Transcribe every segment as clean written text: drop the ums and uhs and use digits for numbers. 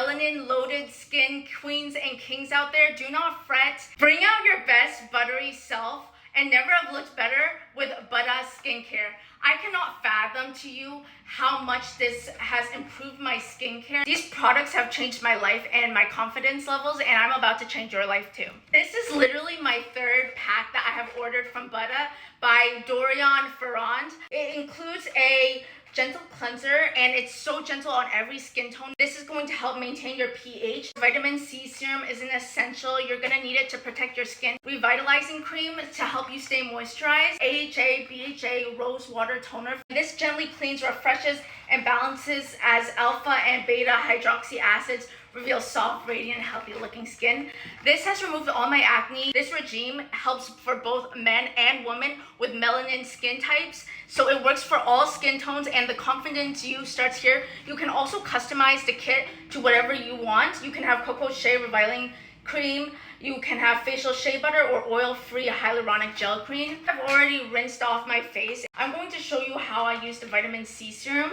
melanin loaded skin queens and kings out there, do not fret. Bring out your best buttery self and never have looked better with Buttah skincare. I cannot fathom to you how much this has improved my skincare. These products have changed my life and my confidence levels, and I'm about to change your life too. This is literally my third pack that I have ordered from Buttah by Dorian Ferrand. It includes a gentle cleanser, and it's so gentle on every skin tone. This is going to help maintain your pH. Vitamin C Serum is an essential. You're gonna need it to protect your skin. Revitalizing cream to help you stay moisturized. AHA, BHA, rose water toner. This gently cleans, refreshes, and balances as alpha and beta hydroxy acids reveal soft, radiant, healthy looking skin. This has removed all my acne. This regime helps for both men and women with melanin skin types. So it works for all skin tones, and the confidence you starts here. You can also customize the kit to whatever you want. You can have cocoa shea revitalizing cream. You can have facial shea butter or oil-free hyaluronic gel cream. I've already rinsed off my face. I'm going to show you how I use the vitamin C serum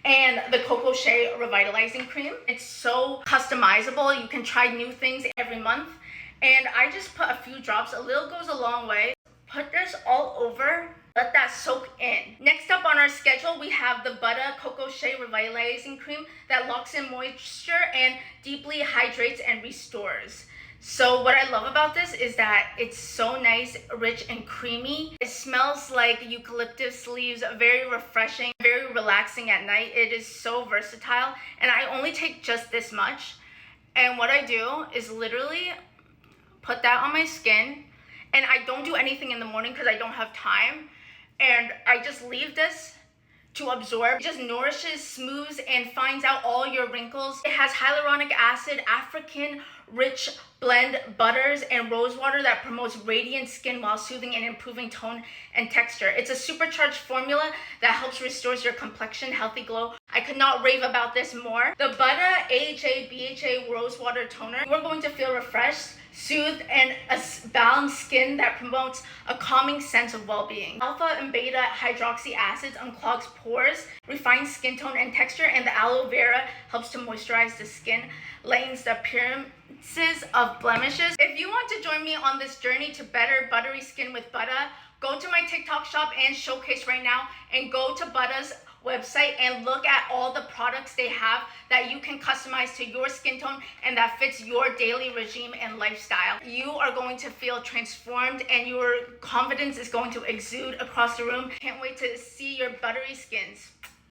and the cocoa shea revitalizing cream. It's so customizable. You can try new things every month, and I just put a few drops. A little goes a long way. Put this all over, let that soak in. Next up on our schedule, we have the Buttah Cocoa Shea Revitalizing Cream that locks in moisture and deeply hydrates and restores. So what I love about this is that it's so nice, rich, and creamy. It smells like eucalyptus leaves, very refreshing, very relaxing at night. It is so versatile, and I only take just this much. And what I do is literally put that on my skin, and I don't do anything in the morning because I don't have time. And I just leave this to absorb. It just nourishes, smooths, and finds out all your wrinkles. It has hyaluronic acid, African rich blend butters, and rose water that promotes radiant skin while soothing and improving tone and texture. It's a supercharged formula that helps restores your complexion, healthy glow. I could not rave about this more. The Buttah AHA BHA rose water toner. You are going to feel refreshed, soothed, and a balanced skin that promotes a calming sense of well-being. Alpha and beta hydroxy acids unclogs pores, refines skin tone and texture, and the aloe vera helps to moisturize the skin, lightens the appearances of blemishes. If you want to join me on this journey to better buttery skin with Buttah, go to my TikTok shop and showcase right now, and go to Buttah's website and look at all the products they have that you can customize to your skin tone and that fits your daily regime and lifestyle. You are going to feel transformed, and your confidence is going to exude across the room. Can't wait to see your buttery skins.